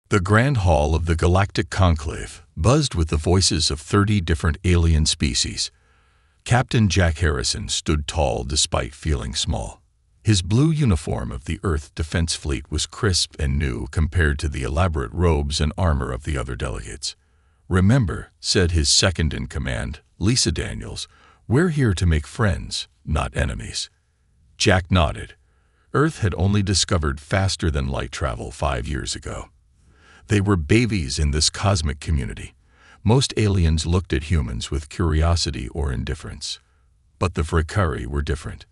The Grand Hall of the Galactic Conclave buzzed with the voices of 30 different alien species. Captain Jack Harrison stood tall despite feeling small. His blue uniform of the Earth Defense Fleet was crisp and new compared to the elaborate robes and armor of the other delegates. "Remember," said his second-in-command, Lisa Daniels, "we're here to make friends, not enemies." Jack nodded. Earth had only discovered faster-than-light travel 5 years ago. They were babies in this cosmic community. Most aliens looked at humans with curiosity or indifference. But the Vrikari were different.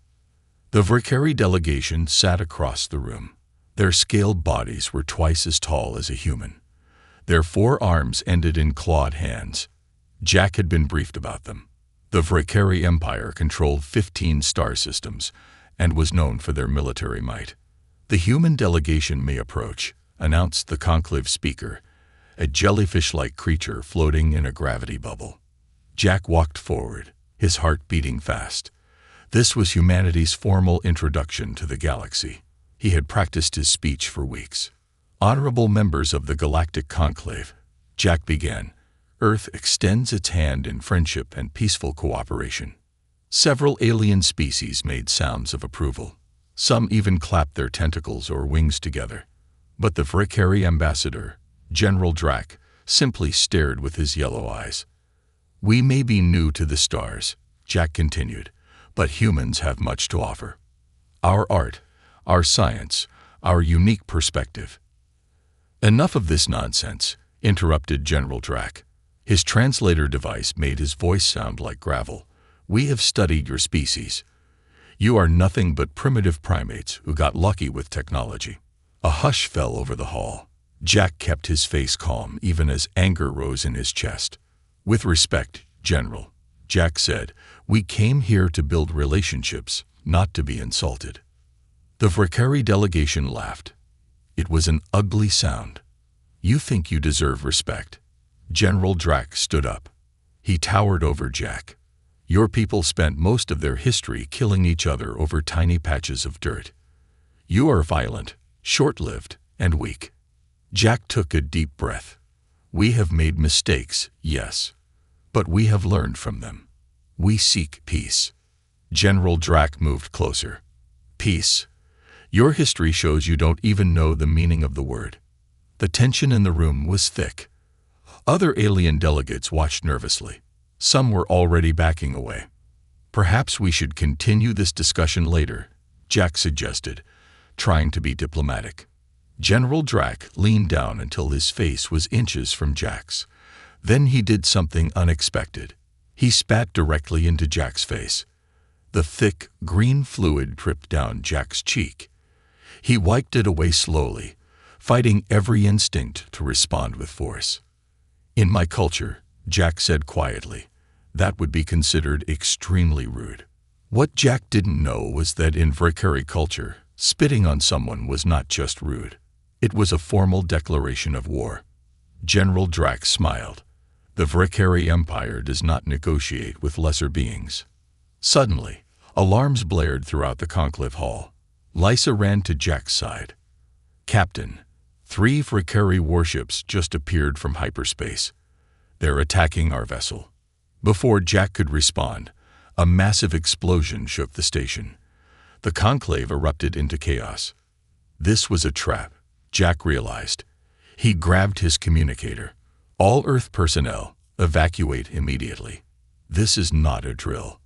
The Vrikari delegation sat across the room. Their scaled bodies were twice as tall as a human. Their 4 arms ended in clawed hands. Jack had been briefed about them. The Vrikari Empire controlled 15 star systems and was known for their military might. "The human delegation may approach," announced the conclave speaker, a jellyfish-like creature floating in a gravity bubble. Jack walked forward, his heart beating fast. This was humanity's formal introduction to the galaxy. He had practiced his speech for weeks. "Honorable members of the Galactic Conclave," Jack began, "Earth extends its hand in friendship and peaceful cooperation." Several alien species made sounds of approval. Some even clapped their tentacles or wings together. But the Vrikari ambassador, General Drac, simply stared with his yellow eyes. "We may be new to the stars," Jack continued, "but humans have much to offer. Our art, our science, our unique perspective." "Enough of this nonsense," interrupted General Drac. His translator device made his voice sound like gravel. "We have studied your species. You are nothing but primitive primates who got lucky with technology." A hush fell over the hall. Jack kept his face calm even as anger rose in his chest. "With respect, General," Jack said, "we came here to build relationships, not to be insulted." The Vrikari delegation laughed. It was an ugly sound. "You think you deserve respect." General Drac stood up. He towered over Jack. "Your people spent most of their history killing each other over tiny patches of dirt. You are violent, short-lived, and weak." Jack took a deep breath. "We have made mistakes, yes, but we have learned from them. We seek peace." General Drac moved closer. "Peace? Your history shows you don't even know the meaning of the word." The tension in the room was thick. Other alien delegates watched nervously. Some were already backing away. "Perhaps we should continue this discussion later," Jack suggested, trying to be diplomatic. General Drac leaned down until his face was inches from Jack's. Then he did something unexpected. He spat directly into Jack's face. The thick, green fluid dripped down Jack's cheek. He wiped it away slowly, fighting every instinct to respond with force. "In my culture," Jack said quietly, "that would be considered extremely rude." What Jack didn't know was that in Vrikari culture, spitting on someone was not just rude. It was a formal declaration of war. General Drac smiled. "The Vrikari Empire does not negotiate with lesser beings." Suddenly, alarms blared throughout the conclave hall. Lisa ran to Jack's side. "Captain, 3 Vrikari warships just appeared from hyperspace. They're attacking our vessel." Before Jack could respond, a massive explosion shook the station. The conclave erupted into chaos. This was a trap, Jack realized. He grabbed his communicator. "All Earth personnel, evacuate immediately. This is not a drill."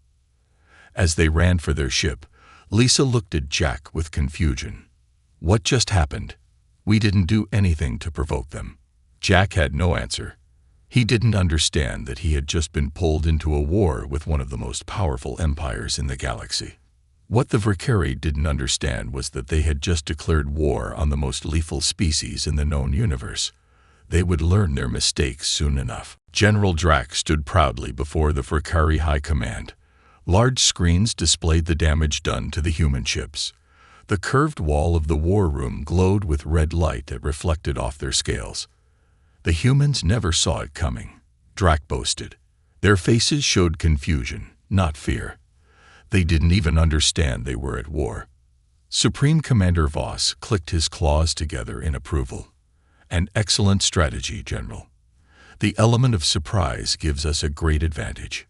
As they ran for their ship, Lisa looked at Jack with confusion. "What just happened? We didn't do anything to provoke them." Jack had no answer. He didn't understand that he had just been pulled into a war with one of the most powerful empires in the galaxy. What the Vrikari didn't understand was that they had just declared war on the most lethal species in the known universe. They would learn their mistakes soon enough. General Drac stood proudly before the Vrikari High Command. Large screens displayed the damage done to the human ships. The curved wall of the war room glowed with red light that reflected off their scales. "The humans never saw it coming," Drac boasted. Their faces showed confusion, not fear. They didn't even understand they were at war. Supreme Commander Voss clicked his claws together in approval. An excellent strategy, General. The element of surprise gives us a great advantage.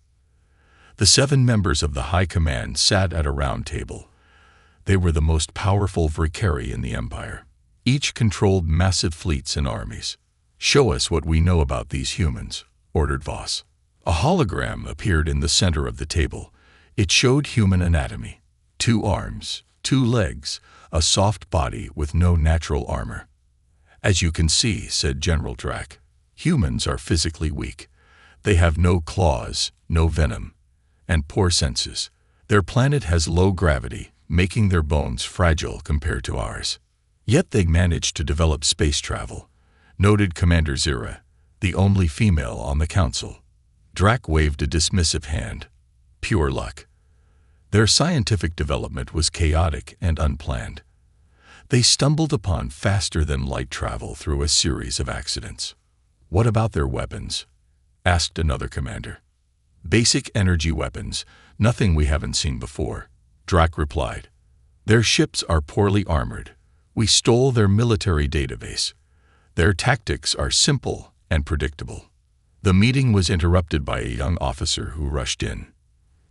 The 7 members of the High Command sat at a round table. They were the most powerful Vrikari in the Empire. Each controlled massive fleets and armies. "Show us what we know about these humans," ordered Voss. A hologram appeared in the center of the table. It showed human anatomy. 2 arms, 2 legs, a soft body with no natural armor. "As you can see," said General Drac, "humans are physically weak. They have no claws, no venom, and poor senses. Their planet has low gravity, making their bones fragile compared to ours. Yet they managed to develop space travel," noted Commander Zira, the only female on the council. Drac waved a dismissive hand. "Pure luck." Their scientific development was chaotic and unplanned. They stumbled upon faster-than-light travel through a series of accidents. "What about their weapons?" asked another commander. "Basic energy weapons, nothing we haven't seen before," Drac replied. "Their ships are poorly armored. We stole their military database. Their tactics are simple and predictable." The meeting was interrupted by a young officer who rushed in.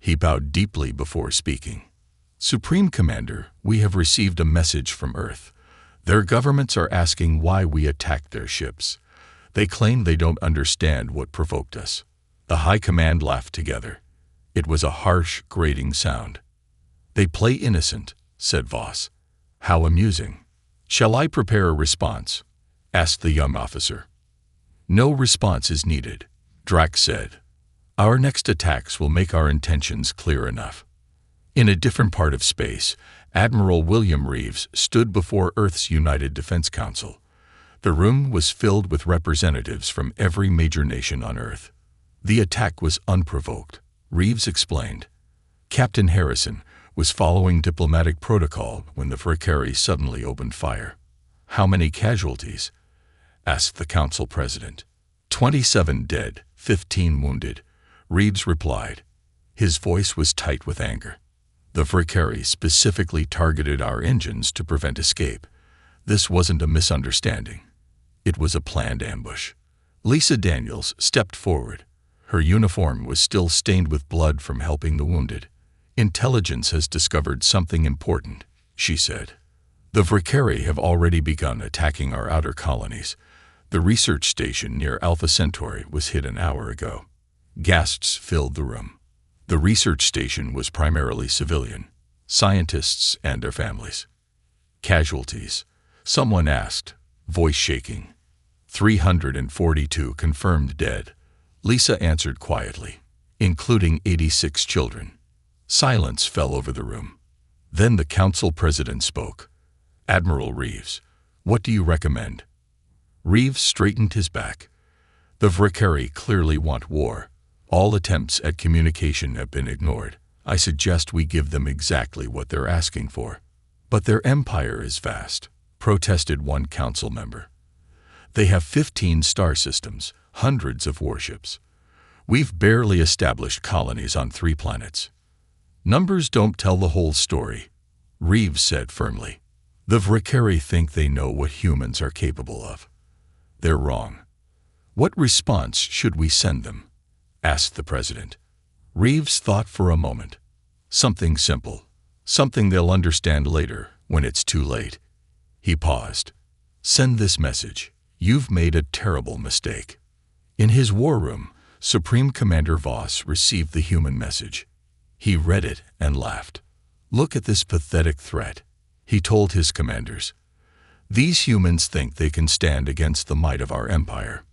He bowed deeply before speaking. "Supreme Commander, we have received a message from Earth. Their governments are asking why we attacked their ships. They claim they don't understand what provoked us." The High Command laughed together. It was a harsh, grating sound. "They play innocent," said Voss. "How amusing." "Shall I prepare a response?" asked the young officer. "No response is needed," Drac said. "Our next attacks will make our intentions clear enough." In a different part of space, Admiral William Reeves stood before Earth's United Defense Council. The room was filled with representatives from every major nation on Earth. The attack was unprovoked, Reeves explained. Captain Harrison was following diplomatic protocol when the Vrikari suddenly opened fire. "How many casualties?" asked the council president. 27 dead, 15 wounded," Reeves replied. His voice was tight with anger. "The Vrikari specifically targeted our engines to prevent escape. This wasn't a misunderstanding. It was a planned ambush." Lisa Daniels stepped forward. Her uniform was still stained with blood from helping the wounded. "Intelligence has discovered something important," she said. "The Vrikari have already begun attacking our outer colonies. The research station near Alpha Centauri was hit an hour ago." Gasps filled the room. The research station was primarily civilian, scientists and their families. "Casualties?" someone asked, voice shaking. 342 confirmed dead," Lisa answered quietly, "including 86 children." Silence fell over the room. Then the council president spoke. "Admiral Reeves, what do you recommend?" Reeves straightened his back. "The Vrikari clearly want war. All attempts at communication have been ignored. I suggest we give them exactly what they're asking for." "But their empire is vast," protested one council member. "They have 15 star systems, hundreds of warships. We've barely established colonies on 3 planets." "Numbers don't tell the whole story," Reeves said firmly. "The Vrikari think they know what humans are capable of. They're wrong." "What response should we send them?" asked the president. Reeves thought for a moment. "Something simple. Something they'll understand later, when it's too late." He paused. "Send this message. You've made a terrible mistake." In his war room, Supreme Commander Voss received the human message. He read it and laughed. "Look at this pathetic threat," he told his commanders. "These humans think they can stand against the might of our empire."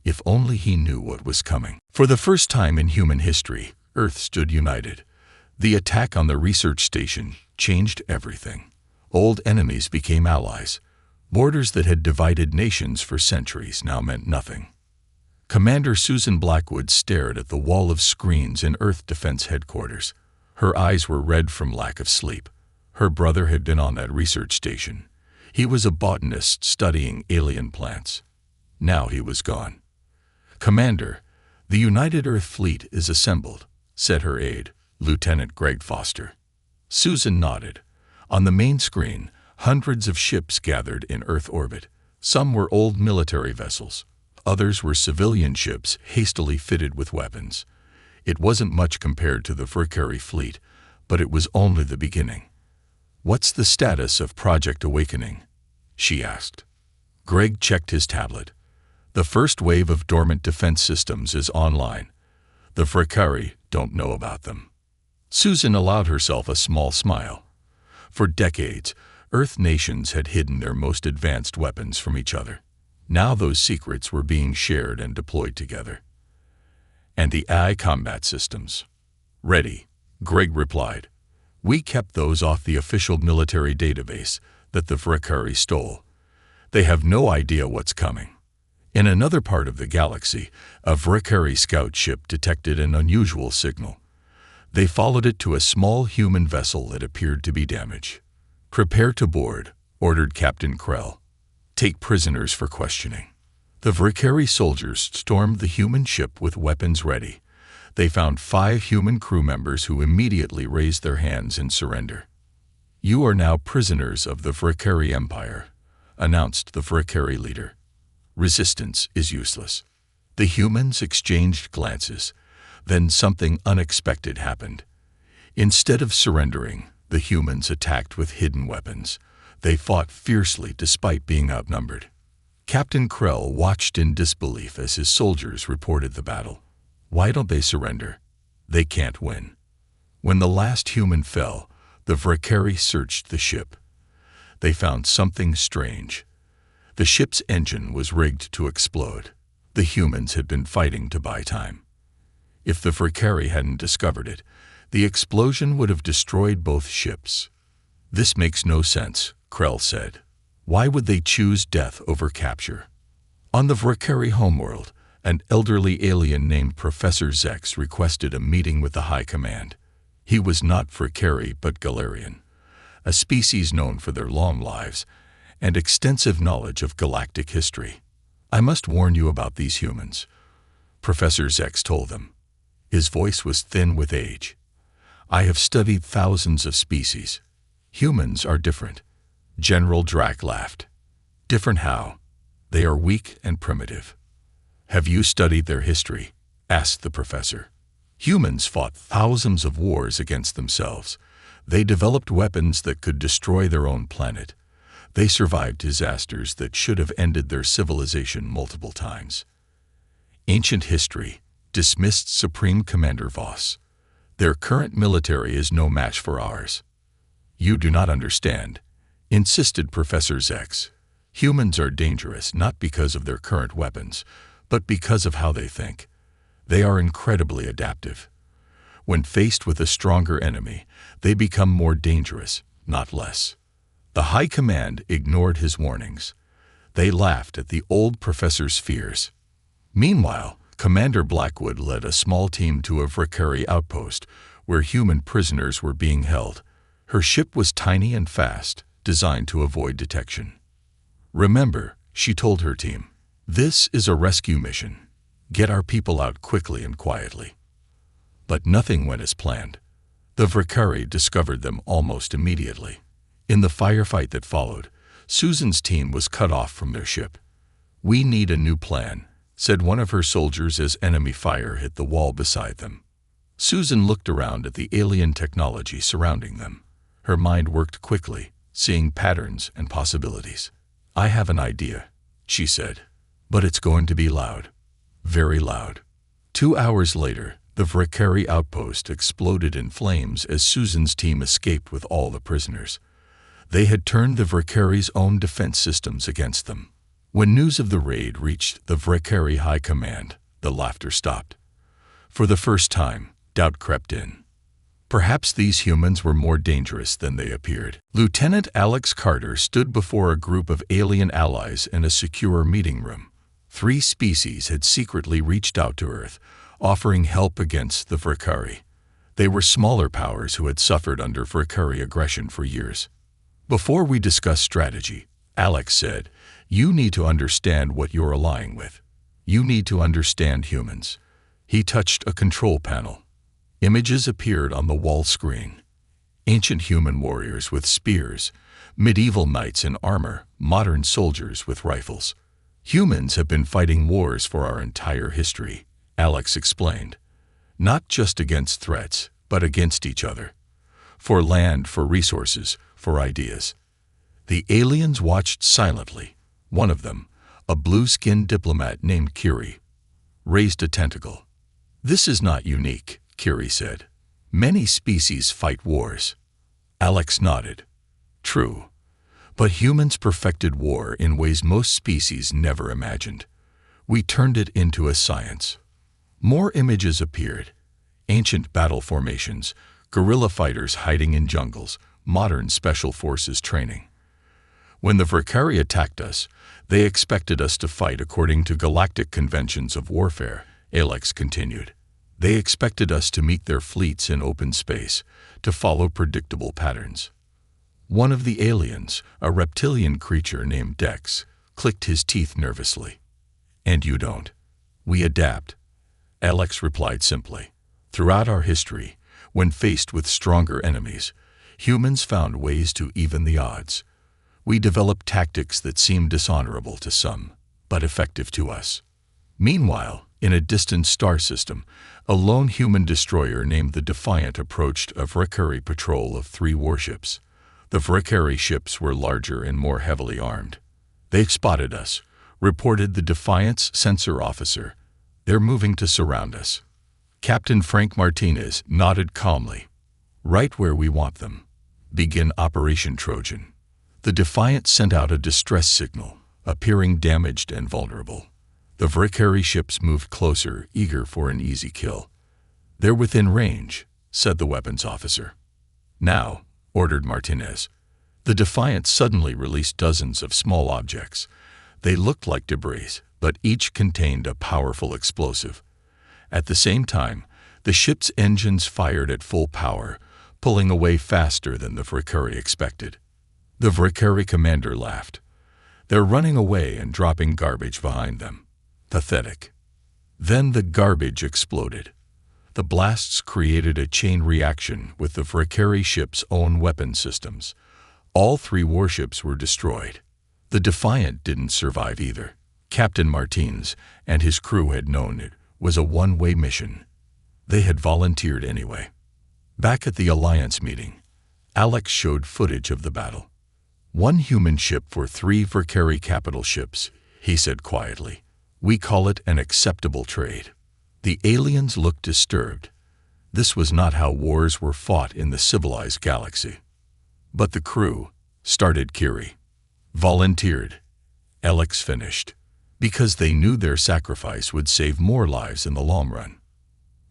If only he knew what was coming. For the first time in human history, Earth stood united. The attack on the research station changed everything. Old enemies became allies. Borders that had divided nations for centuries now meant nothing. Commander Susan Blackwood stared at the wall of screens in Earth Defense Headquarters. Her eyes were red from lack of sleep. Her brother had been on that research station. He was a botanist studying alien plants. Now he was gone. "Commander, the United Earth Fleet is assembled," said her aide, Lieutenant Greg Foster. Susan nodded. On the main screen, hundreds of ships gathered in Earth orbit. Some were old military vessels. Others were civilian ships hastily fitted with weapons. It wasn't much compared to the Fictional fleet, but it was only the beginning. "What's the status of Project Awakening?" she asked. Greg checked his tablet. "The first wave of dormant defense systems is online. The Fictional don't know about them." Susan allowed herself a small smile. For decades, Earth nations had hidden their most advanced weapons from each other. Now those secrets were being shared and deployed together. "And the AI combat systems?" "Ready," Greg replied. "We kept those off the official military database that the Fictional stole. They have no idea what's coming." In another part of the galaxy, a Fictional scout ship detected an unusual signal. They followed it to a small human vessel that appeared to be damaged. "Prepare to board," ordered Captain Krell. "Take prisoners for questioning." The Fictional soldiers stormed the human ship with weapons ready. They found 5 human crew members who immediately raised their hands in surrender. "You are now prisoners of the Fictional Empire," announced the Fictional leader. "Resistance is useless." The humans exchanged glances. Then something unexpected happened. Instead of surrendering, the humans attacked with hidden weapons. They fought fiercely despite being outnumbered. Captain Krell watched in disbelief as his soldiers reported the battle. "Why don't they surrender? They can't win." When the last human fell, the Fictional searched the ship. They found something strange. The ship's engine was rigged to explode. The humans had been fighting to buy time. If the Fictional hadn't discovered it, the explosion would have destroyed both ships. "This makes no sense," Krell said. "Why would they choose death over capture?" On the Fictional homeworld, an elderly alien named Professor Zex requested a meeting with the High Command. He was not Fictional but Galarian, a species known for their long lives and extensive knowledge of galactic history. "I must warn you about these humans," Professor Zex told them. His voice was thin with age. "I have studied thousands of species. Humans are different." General Drac laughed. "Different how? They are weak and primitive." "Have you studied their history?" asked the professor. "Humans fought thousands of wars against themselves. They developed weapons that could destroy their own planet. They survived disasters that should have ended their civilization multiple times. Ancient history," dismissed Supreme Commander Voss. "Their current military is no match for ours." "You do not understand," insisted Professor Zex. "Humans are dangerous not because of their current weapons, but because of how they think. They are incredibly adaptive. When faced with a stronger enemy, they become more dangerous, not less." The High Command ignored his warnings. They laughed at the old professor's fears. Meanwhile, Commander Blackwood led a small team to a Fictional outpost where human prisoners were being held. Her ship was tiny and fast, designed to avoid detection. "Remember," she told her team, "this is a rescue mission. Get our people out quickly and quietly." But nothing went as planned. The Fictional discovered them almost immediately. In the firefight that followed, Susan's team was cut off from their ship. "We need a new plan," said one of her soldiers as enemy fire hit the wall beside them. Susan looked around at the alien technology surrounding them. Her mind worked quickly, seeing patterns and possibilities. "I have an idea," she said, "but it's going to be loud. Very loud." 2 hours later, the Fictional outpost exploded in flames as Susan's team escaped with all the prisoners. They had turned the Fictional's own defense systems against them. When news of the raid reached the Fictional High Command, the laughter stopped. For the first time, doubt crept in. Perhaps these humans were more dangerous than they appeared. Lieutenant Alex Carter stood before a group of alien allies in a secure meeting room. 3 species had secretly reached out to Earth, offering help against the Fictional. They were smaller powers who had suffered under Fictional aggression for years. "Before we discuss strategy," Alex said, "you need to understand what you're allying with. You need to understand humans." He touched a control panel. Images appeared on the wall screen. Ancient human warriors with spears, Medieval knights in armor, modern soldiers with rifles. Humans have been fighting wars for our entire history, Alex explained. Not just against threats, but against each other. For land, for resources, for ideas. The aliens watched silently. One of them, a blue-skinned diplomat named Kiri, raised a tentacle. "This is not unique," Kiri said. "Many species fight wars." Alex nodded. "True. But humans perfected war in ways most species never imagined. We turned it into a science." More images appeared. Ancient battle formations, guerrilla fighters hiding in jungles, modern special forces training. When the Vrikari attacked us, they expected us to fight according to galactic conventions of warfare, Alex continued. They expected us to meet their fleets in open space, to follow predictable patterns. One of the aliens, a reptilian creature named Dex, clicked his teeth nervously. "And you don't." "We adapt," Alex replied simply. "Throughout our history, when faced with stronger enemies, humans found ways to even the odds. We developed tactics that seemed dishonorable to some, but effective to us." Meanwhile, in a distant star system, a lone human destroyer named the Defiant approached a Vrikari patrol of 3 warships. The Vrikari ships were larger and more heavily armed. "They spotted us," reported the Defiant's sensor officer. "They're moving to surround us." Captain Frank Martinez nodded calmly. "Right where we want them. Begin Operation Trojan." The Defiant sent out a distress signal, appearing damaged and vulnerable. The Vrikari ships moved closer, eager for an easy kill. "They're within range," said the weapons officer. "Now," ordered Martinez. The Defiant suddenly released dozens of small objects. They looked like debris, but each contained a powerful explosive. At the same time, the ship's engines fired at full power, pulling away faster than the Vrikari expected. The Vrikari commander laughed. "They're running away and dropping garbage behind them. Pathetic." Then the garbage exploded. The blasts created a chain reaction with the Vrikari ship's own weapon systems. All 3 warships were destroyed. The Defiant didn't survive either. Captain Martinez and his crew had known it was a one-way mission. They had volunteered anyway. Back at the Alliance meeting, Alex showed footage of the battle. "1 human ship for 3 Vrikari capital ships," he said quietly. "We call it an acceptable trade." The aliens looked disturbed. This was not how wars were fought in the civilized galaxy. "But the crew," started Kiri. "Volunteered," Alex finished, "because they knew their sacrifice would save more lives in the long run."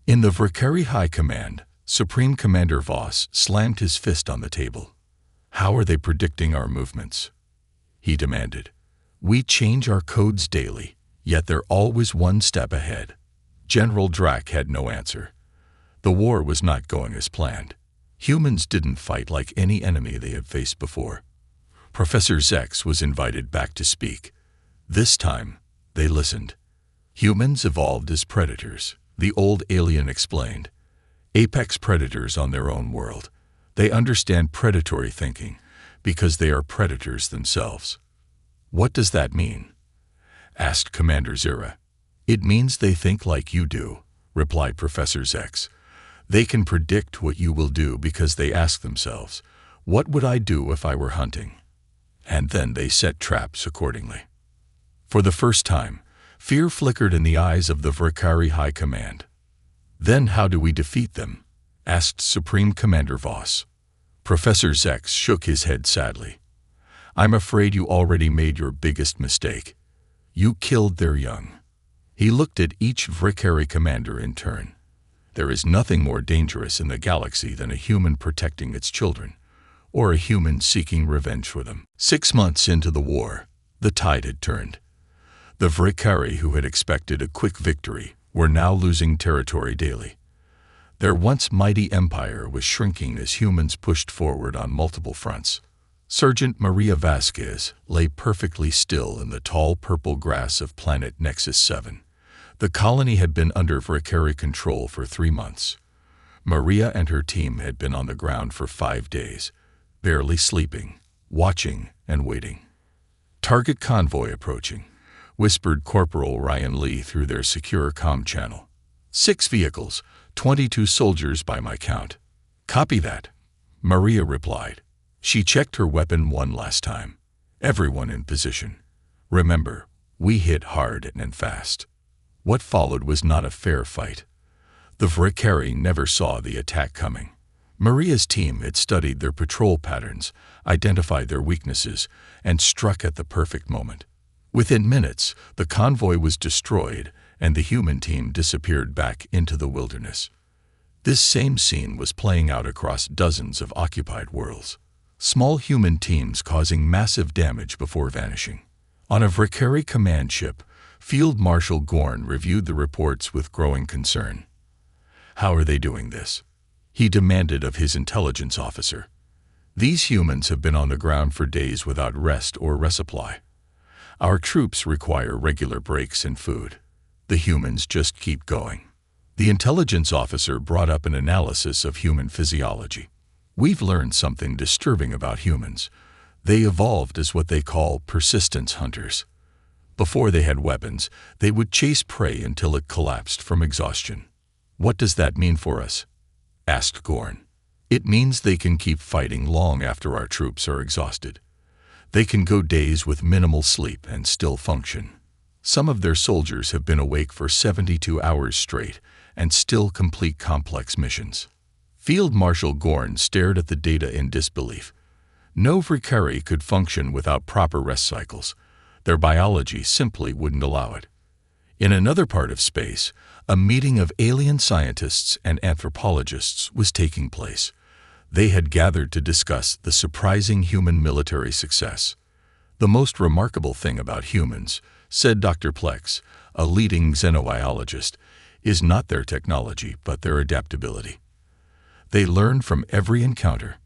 In the Vrikari High Command, Supreme Commander Voss slammed his fist on the table. "How are they predicting our movements?" he demanded. "We change our codes daily, yet they're always 1 step ahead." General Drac had no answer. The war was not going as planned. Humans didn't fight like any enemy they had faced before. Professor Zex was invited back to speak. This time, they listened. "Humans evolved as predators," the old alien explained. "Apex predators on their own world. They understand predatory thinking because they are predators themselves." "What does that mean?" asked Commander Zira. "It means they think like you do," replied Professor Zex. "They can predict what you will do because they ask themselves, 'What would I do if I were hunting?' And then they set traps accordingly." For the first time, fear flickered in the eyes of the Vrikari High Command. "Then how do we defeat them?" asked Supreme Commander Voss. Professor Zex shook his head sadly. "I'm afraid you already made your biggest mistake. You killed their young." He looked at each Vrikari commander in turn. There is nothing more dangerous in the galaxy than a human protecting its children, or a human seeking revenge for them. 6 months into the war, the tide had turned. The Vrikari, who had expected a quick victory, were now losing territory daily. Their once mighty empire was shrinking as humans pushed forward on multiple fronts. Sergeant Maria Vasquez lay perfectly still in the tall purple grass of planet Nexus 7. The colony had been under Vrikari control for 3 months. Maria and her team had been on the ground for 5 days, barely sleeping, watching and waiting. "Target convoy approaching," whispered Corporal Ryan Lee through their secure comm channel. "6 vehicles, 22 soldiers by my count." "Copy that," Maria replied. She checked her weapon one last time. "Everyone in position. Remember, we hit hard and fast." What followed was not a fair fight. The Vrikari never saw the attack coming. Maria's team had studied their patrol patterns, identified their weaknesses, and struck at the perfect moment. Within minutes, the convoy was destroyed and the human team disappeared back into the wilderness. This same scene was playing out across dozens of occupied worlds. Small human teams causing massive damage before vanishing. On a Vrikari command ship, Field Marshal Gorn reviewed the reports with growing concern. "How are they doing this?" he demanded of his intelligence officer. "These humans have been on the ground for days without rest or resupply. Our troops require regular breaks and food. The humans just keep going." The intelligence officer brought up an analysis of human physiology. "We've learned something disturbing about humans. They evolved as what they call persistence hunters. Before they had weapons, they would chase prey until it collapsed from exhaustion." "What does that mean for us?" asked Gorn. "It means they can keep fighting long after our troops are exhausted. They can go days with minimal sleep and still function. Some of their soldiers have been awake for 72 hours straight and still complete complex missions." Field Marshal Gorn stared at the data in disbelief. No Vrikari could function without proper rest cycles. Their biology simply wouldn't allow it. In another part of space, a meeting of alien scientists and anthropologists was taking place. They had gathered to discuss the surprising human military success. "The most remarkable thing about humans," said Dr. Plex, a leading xenobiologist, "is not their technology but their adaptability. They learn from every encounter."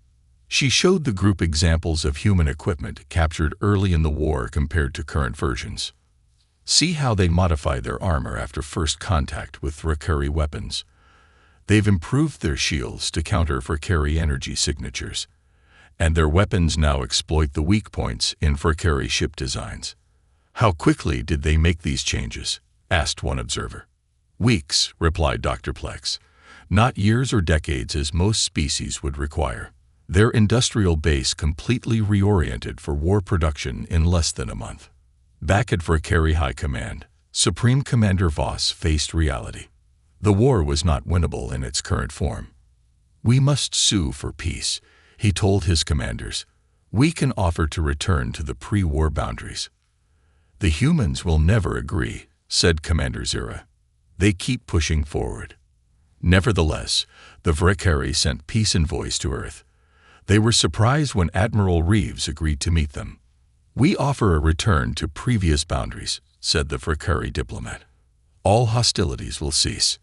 She showed the group examples of human equipment captured early in the war compared to current versions. "See how they modify their armor after first contact with Vrikari weapons. They've improved their shields to counter Vrikari energy signatures, and their weapons now exploit the weak points in Vrikari ship designs." "How quickly did they make these changes?" asked one observer. "Weeks," replied Dr. Plex. "Not years or decades as most species would require. Their industrial base completely reoriented for war production in less than a month." Back at Vrikari High Command, Supreme Commander Voss faced reality. The war was not winnable in its current form. "We must sue for peace," he told his commanders. "We can offer to return to the pre-war boundaries." "The humans will never agree," said Commander Zira. "They keep pushing forward." Nevertheless, the Vrikari sent peace envoys to Earth. They were surprised when Admiral Reeves agreed to meet them. "We offer a return to previous boundaries," said the Vrikari diplomat. "All hostilities will cease."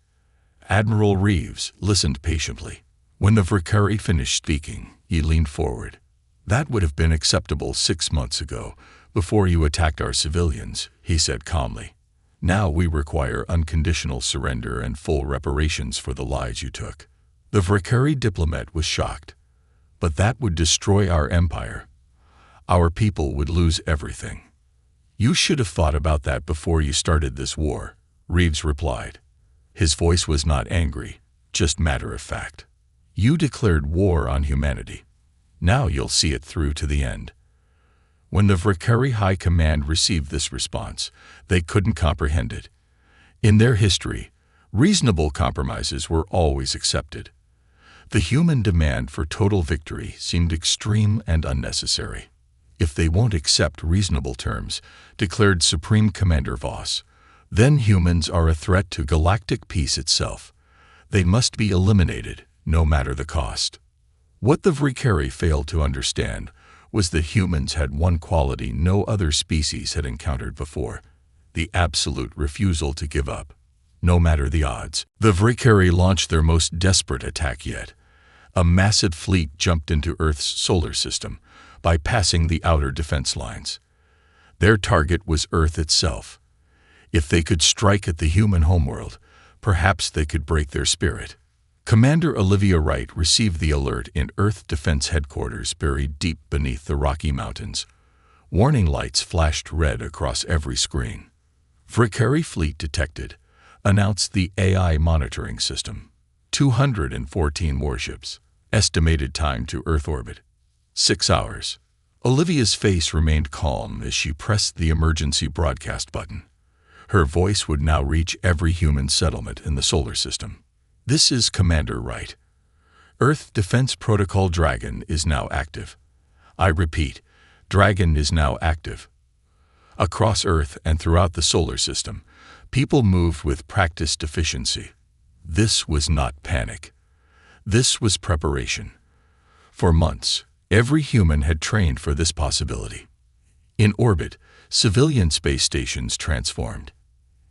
Admiral Reeves listened patiently. When the Vrikari finished speaking, he leaned forward. "That would have been acceptable 6 months ago, before you attacked our civilians," he said calmly. "Now we require unconditional surrender and full reparations for the lives you took." The Vrikari diplomat was shocked. "But that would destroy our empire. Our people would lose everything." "You should have thought about that before you started this war," Reeves replied. His voice was not angry, just matter of fact. "You declared war on humanity. Now you'll see it through to the end." When the Vrikari High Command received this response, they couldn't comprehend it. In their history, reasonable compromises were always accepted. The human demand for total victory seemed extreme and unnecessary. "If they won't accept reasonable terms," declared Supreme Commander Voss, "then humans are a threat to galactic peace itself. They must be eliminated, no matter the cost." What the Vrikari failed to understand was that humans had one quality no other species had encountered before: the absolute refusal to give up, no matter the odds. The Vrikari launched their most desperate attack yet. A massive fleet jumped into Earth's solar system, bypassing the outer defense lines. Their target was Earth itself. If they could strike at the human homeworld, perhaps they could break their spirit. Commander Olivia Wright received the alert in Earth Defense Headquarters buried deep beneath the Rocky Mountains. Warning lights flashed red across every screen. Fictional fleet detected, announced the AI monitoring system. 214 warships. Estimated time to Earth orbit: 6 hours. Olivia's face remained calm as she pressed the emergency broadcast button. Her voice would now reach every human settlement in the solar system. This is Commander Wright. Earth Defense Protocol Dragon is now active. I repeat, Dragon is now active. Across Earth and throughout the solar system, people moved with practiced efficiency. This was not panic. This was preparation. For months, every human had trained for this possibility. In orbit, civilian space stations transformed.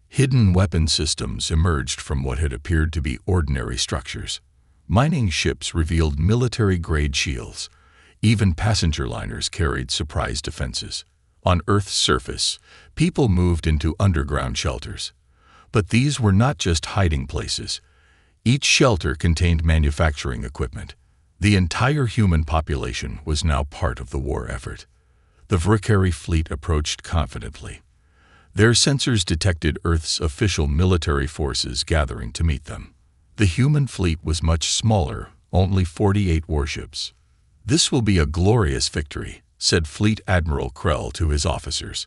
Hidden weapon systems emerged from what had appeared to be ordinary structures. Mining ships revealed military-grade shields. Even passenger liners carried surprise defenses. On Earth's surface, people moved into underground shelters. But these were not just hiding places. Each shelter contained manufacturing equipment. The entire human population was now part of the war effort. The Fictional fleet approached confidently. Their sensors detected Earth's official military forces gathering to meet them. The human fleet was much smaller, only 48 warships. "This will be a glorious victory," said Fleet Admiral Krell to his officers.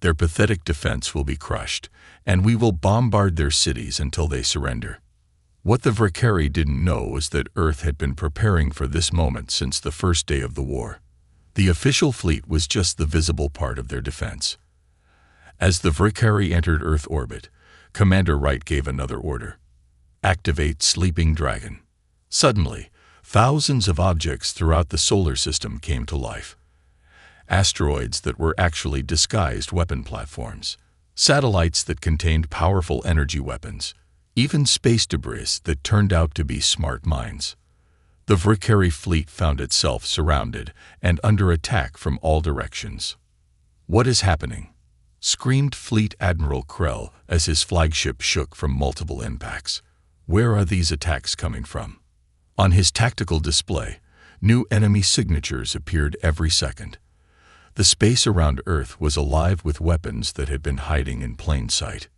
"Their pathetic defense will be crushed, and we will bombard their cities until they surrender." What the Fictional didn't know was that Earth had been preparing for this moment since the first day of the war. The official fleet was just the visible part of their defense. As the Fictional entered Earth orbit, Commander Wright gave another order: activate Sleeping Dragon. Suddenly, thousands of objects throughout the solar system came to life. Asteroids that were actually disguised weapon platforms, satellites that contained powerful energy weapons, even space debris that turned out to be smart mines. The Fictional fleet found itself surrounded and under attack from all directions. "What is happening?" screamed Fleet Admiral Krell as his flagship shook from multiple impacts. "Where are these attacks coming from?" On his tactical display, new enemy signatures appeared every second. The space around Earth was alive with weapons that had been hiding in plain sight.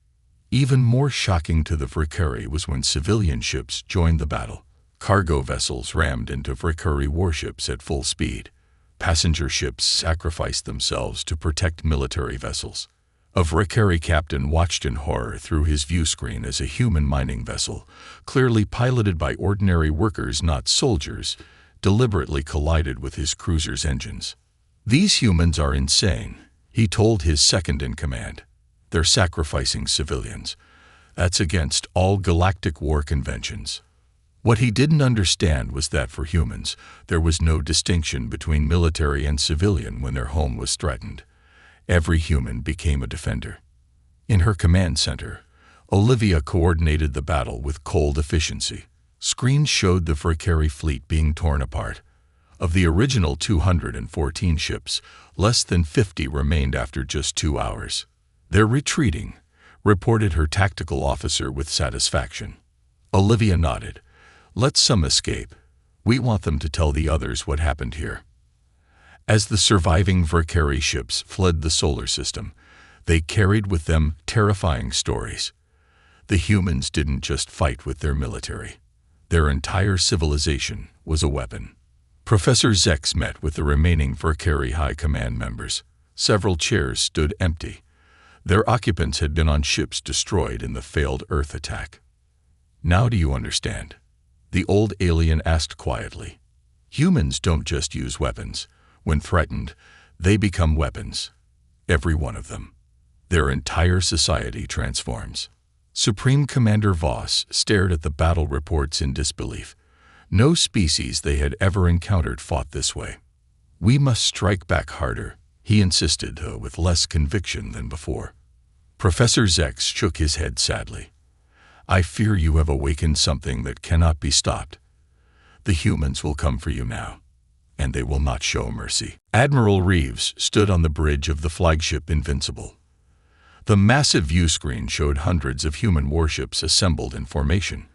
Even more shocking to the Fictional was when civilian ships joined the battle. Cargo vessels rammed into Fictional warships at full speed. Passenger ships sacrificed themselves to protect military vessels. A Fictional captain watched in horror through his view screen as a human mining vessel, clearly piloted by ordinary workers, not soldiers, deliberately collided with his cruiser's engines. "These humans are insane," he told his second-in-command. "They're sacrificing civilians. That's against all galactic war conventions." What he didn't understand was that for humans, there was no distinction between military and civilian when their home was threatened. Every human became a defender. In her command center, Olivia coordinated the battle with cold efficiency. Screens showed the Fictional fleet being torn apart. Of the original 214 ships, less than 50 remained after just 2 hours. "They're retreating," reported her tactical officer with satisfaction. Olivia nodded. "Let some escape. We want them to tell the others what happened here." As the surviving Fictional ships fled the solar system, they carried with them terrifying stories. The humans didn't just fight with their military. Their entire civilization was a weapon. Professor Zex met with the remaining Fictional High Command members. Several chairs stood empty. Their occupants had been on ships destroyed in the failed Earth attack. "Now do you understand?" the old alien asked quietly. "Humans don't just use weapons. When threatened, they become weapons. Every one of them. Their entire society transforms." Supreme Commander Voss stared at the battle reports in disbelief. No species they had ever encountered fought this way. "We must strike back harder," he insisted, though with less conviction than before. Professor Zex shook his head sadly. "I fear you have awakened something that cannot be stopped. The humans will come for you now, and they will not show mercy." Admiral Reeves stood on the bridge of the flagship Invincible. The massive view screen showed hundreds of human warships assembled in formation.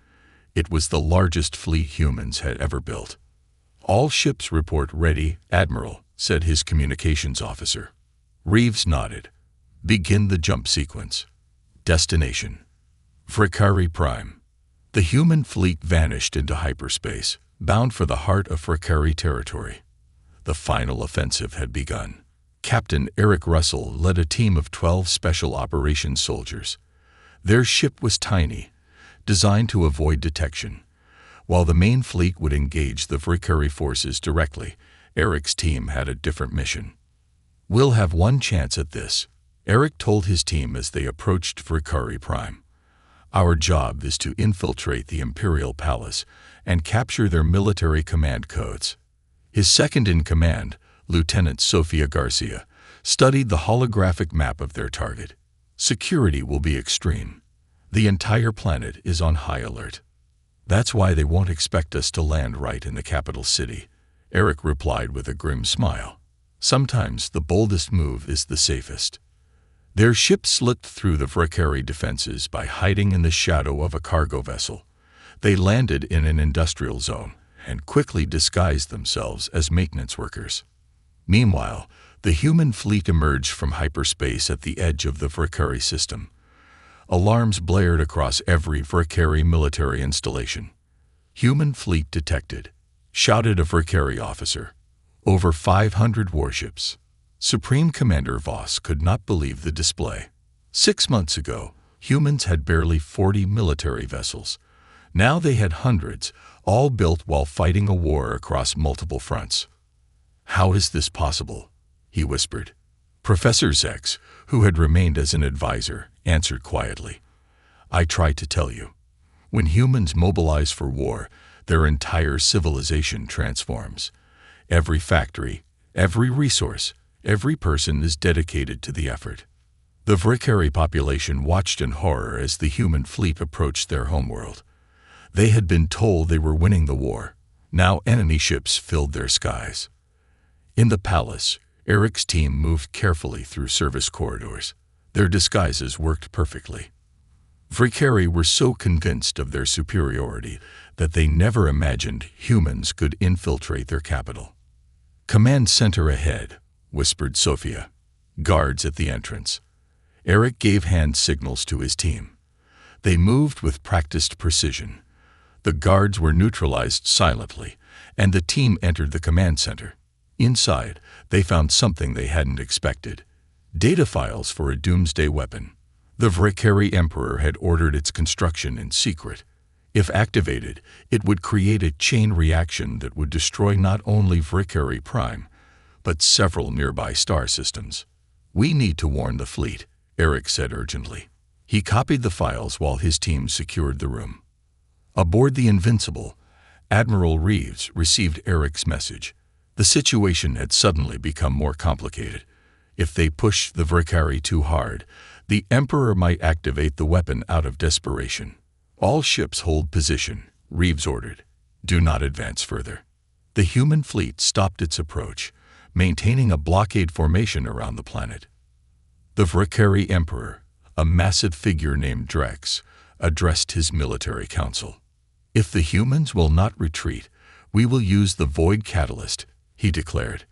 It was the largest fleet humans had ever built. "All ships report ready, Admiral," said his communications officer. Reeves nodded. "Begin the jump sequence." Destination: Fricari Prime. The human fleet vanished into hyperspace, bound for the heart of Fricari territory. The final offensive had begun. Captain Eric Russell led a team of 12 special operations soldiers. Their ship was tiny, designed to avoid detection. While the main fleet would engage the Fricari forces directly, Eric's team had a different mission. "We'll have one chance at this," Eric told his team as they approached Fricari Prime. "Our job is to infiltrate the Imperial Palace and capture their military command codes." His second-in-command, Lieutenant Sofia Garcia, studied the holographic map of their target. "Security will be extreme. The entire planet is on high alert. That's why they won't expect us to land right in the capital city," Eric replied with a grim smile. "Sometimes the boldest move is the safest." Their ship slipped through the Fricari defenses by hiding in the shadow of a cargo vessel. They landed in an industrial zone and quickly disguised themselves as maintenance workers. Meanwhile, the human fleet emerged from hyperspace at the edge of the Fricari system. Alarms blared across every Fricari military installation. "Human fleet detected," shouted a Fricari officer. "Over 500 warships." Supreme Commander Voss could not believe the display. 6 months ago, humans had barely 40 military vessels. Now they had hundreds, all built while fighting a war across multiple fronts. "How is this possible?" he whispered. Professor Zex, who had remained as an advisor, answered quietly. "I tried to tell you. When humans mobilize for war, their entire civilization transforms. Every factory, every resource, every person is dedicated to the effort." The Fricari population watched in horror as the human fleet approached their homeworld. They had been told they were winning the war. Now enemy ships filled their skies. In the palace, Eric's team moved carefully through service corridors. Their disguises worked perfectly. Fricari were so convinced of their superiority that they never imagined humans could infiltrate their capital. "Command center ahead," whispered Sofia. "Guards at the entrance." Eric gave hand signals to his team. They moved with practiced precision. The guards were neutralized silently, and the team entered the command center. Inside, they found something they hadn't expected: data files for a doomsday weapon. The Fricari Emperor had ordered its construction in secret. If activated, it would create a chain reaction that would destroy not only Fricari Prime, but several nearby star systems. "We need to warn the fleet," Eric said urgently. He copied the files while his team secured the room. Aboard the Invincible, Admiral Reeves received Eric's message. The situation had suddenly become more complicated. If they pushed the Fricari too hard, the Emperor might activate the weapon out of desperation. "All ships hold position," Reeves ordered. "Do not advance further." The human fleet stopped its approach, maintaining a blockade formation around the planet. The Fricari Emperor, a massive figure named Drex, addressed his military council. "If the humans will not retreat, we will use the Void Catalyst," he declared.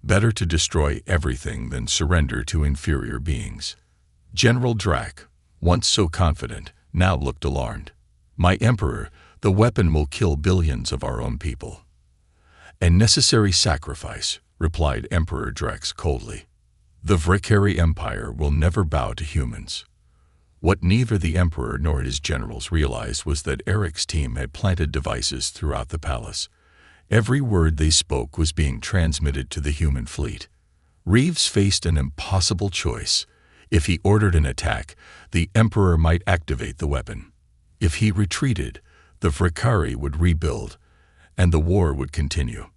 "Better to destroy everything than surrender to inferior beings." General Drac, once so confident, now looked alarmed. "My Emperor, the weapon will kill billions of our own people." "A necessary sacrifice," replied Emperor Drex coldly. "The Fricari Empire will never bow to humans." What neither the Emperor nor his generals realized was that Eric's team had planted devices throughout the palace. Every word they spoke was being transmitted to the human fleet. Reeves faced an impossible choice. If he ordered an attack, the Emperor might activate the weapon. If he retreated, the Fricari would rebuild, and the war would continue.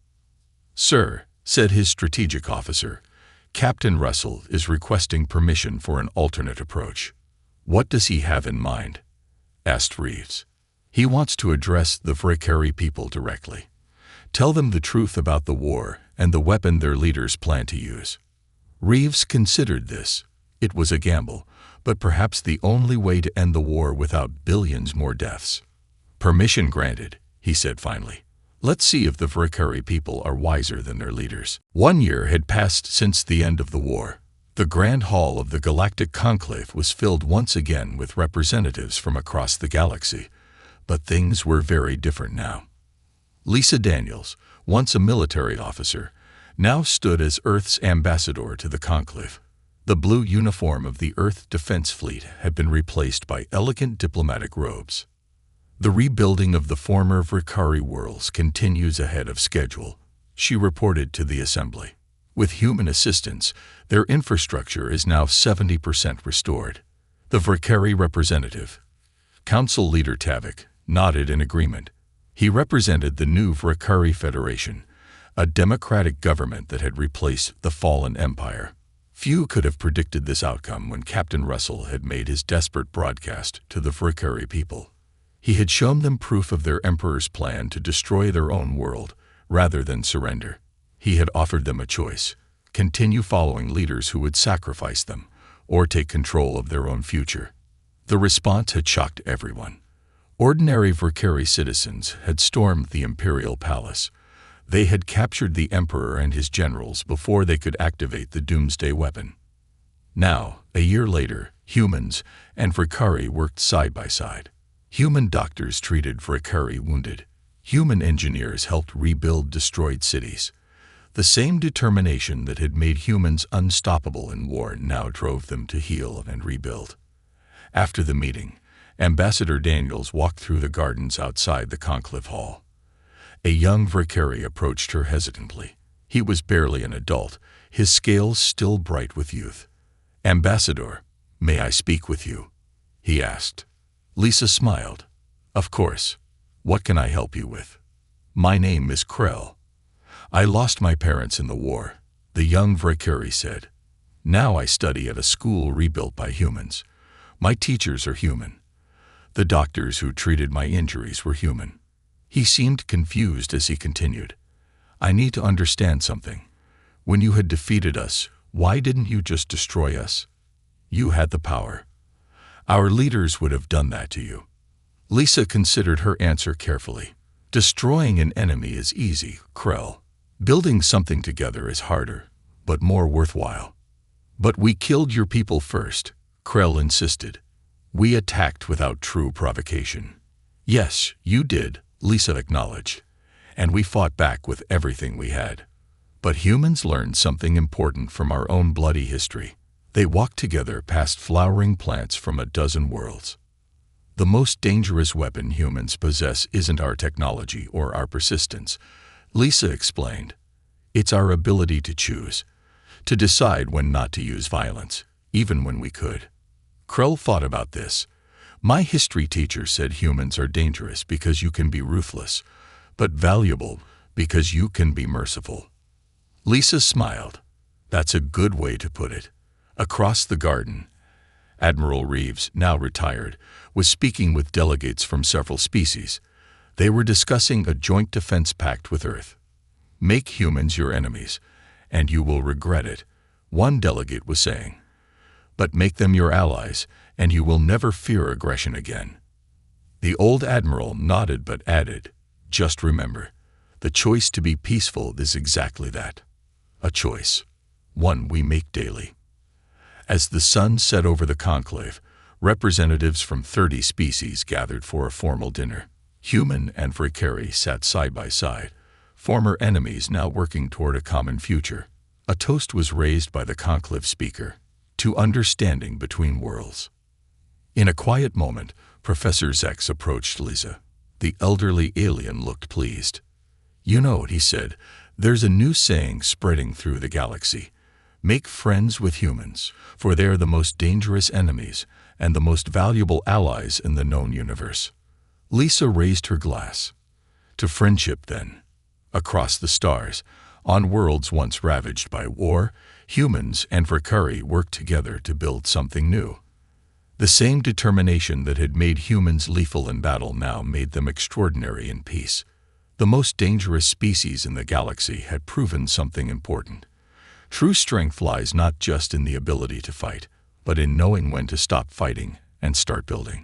"Sir," said his strategic officer, "Captain Russell is requesting permission for an alternate approach." "What does he have in mind?" asked Reeves. "He wants to address the Fricari people directly. Tell them the truth about the war and the weapon their leaders plan to use." Reeves considered this. It was a gamble, but perhaps the only way to end the war without billions more deaths. "Permission granted," he said finally. "Let's see if the Vrikari people are wiser than their leaders." 1 year had passed since the end of the war. The Grand Hall of the Galactic Conclave was filled once again with representatives from across the galaxy. But things were very different now. Lisa Daniels, once a military officer, now stood as Earth's ambassador to the Conclave. The blue uniform of the Earth Defense Fleet had been replaced by elegant diplomatic robes. "The rebuilding of the former Vrikari worlds continues ahead of schedule," she reported to the assembly. "With human assistance, their infrastructure is now 70% restored." The Vrikari representative, Council Leader Tavik, nodded in agreement. He represented the new Vrikari Federation, a democratic government that had replaced the fallen empire. Few could have predicted this outcome when Captain Russell had made his desperate broadcast to the Vrikari people. He had shown them proof of their emperor's plan to destroy their own world, rather than surrender. He had offered them a choice: continue following leaders who would sacrifice them, or take control of their own future. The response had shocked everyone. Ordinary Vrikari citizens had stormed the imperial palace. They had captured the emperor and his generals before they could activate the doomsday weapon. Now, a year later, humans and Vrikari worked side by side. Human doctors treated Vrikari wounded. Human engineers helped rebuild destroyed cities. The same determination that had made humans unstoppable in war now drove them to heal and rebuild. After the meeting, Ambassador Daniels walked through the gardens outside the conclave hall. A young Vrikari approached her hesitantly. He was barely an adult, his scales still bright with youth. "Ambassador, may I speak with you?" he asked. Lisa smiled. "Of course. What can I help you with?" "My name is Krell. I lost my parents in the war," the young Vrikari said. "Now I study at a school rebuilt by humans. My teachers are human. The doctors who treated my injuries were human." He seemed confused as he continued. "I need to understand something. When you had defeated us, why didn't you just destroy us? You had the power. Our leaders would have done that to you." Lisa considered her answer carefully. "Destroying an enemy is easy, Krell. Building something together is harder, but more worthwhile." "But we killed your people first," Krell insisted. "We attacked without true provocation." "Yes, you did," Lisa acknowledged, "and we fought back with everything we had. But humans learned something important from our own bloody history. They walked together past flowering plants from a dozen worlds. The most dangerous weapon humans possess isn't our technology or our persistence," Lisa explained. "It's our ability to choose, to decide when not to use violence, even when we could." Krell thought about this. "My history teacher said humans are dangerous because you can be ruthless, but valuable because you can be merciful." Lisa smiled. "That's a good way to put it." Across the garden, Admiral Reeves, now retired, was speaking with delegates from several species. They were discussing a joint defense pact with Earth. "Make humans your enemies, and you will regret it," one delegate was saying. "But make them your allies, and you will never fear aggression again." The old admiral nodded but added, "Just remember, the choice to be peaceful is exactly that. A choice. One we make daily." As the sun set over the conclave, representatives from 30 species gathered for a formal dinner. Human and Vrikari sat side by side, former enemies now working toward a common future. A toast was raised by the conclave speaker, to understanding between worlds. In a quiet moment, Professor Zex approached Lisa. The elderly alien looked pleased. "You know," he said, "there's a new saying spreading through the galaxy. Make friends with humans, for they are the most dangerous enemies and the most valuable allies in the known universe." Lisa raised her glass. "To friendship, then." Across the stars, on worlds once ravaged by war, humans and Vrikari worked together to build something new. The same determination that had made humans lethal in battle now made them extraordinary in peace. The most dangerous species in the galaxy had proven something important. True strength lies not just in the ability to fight, but in knowing when to stop fighting and start building.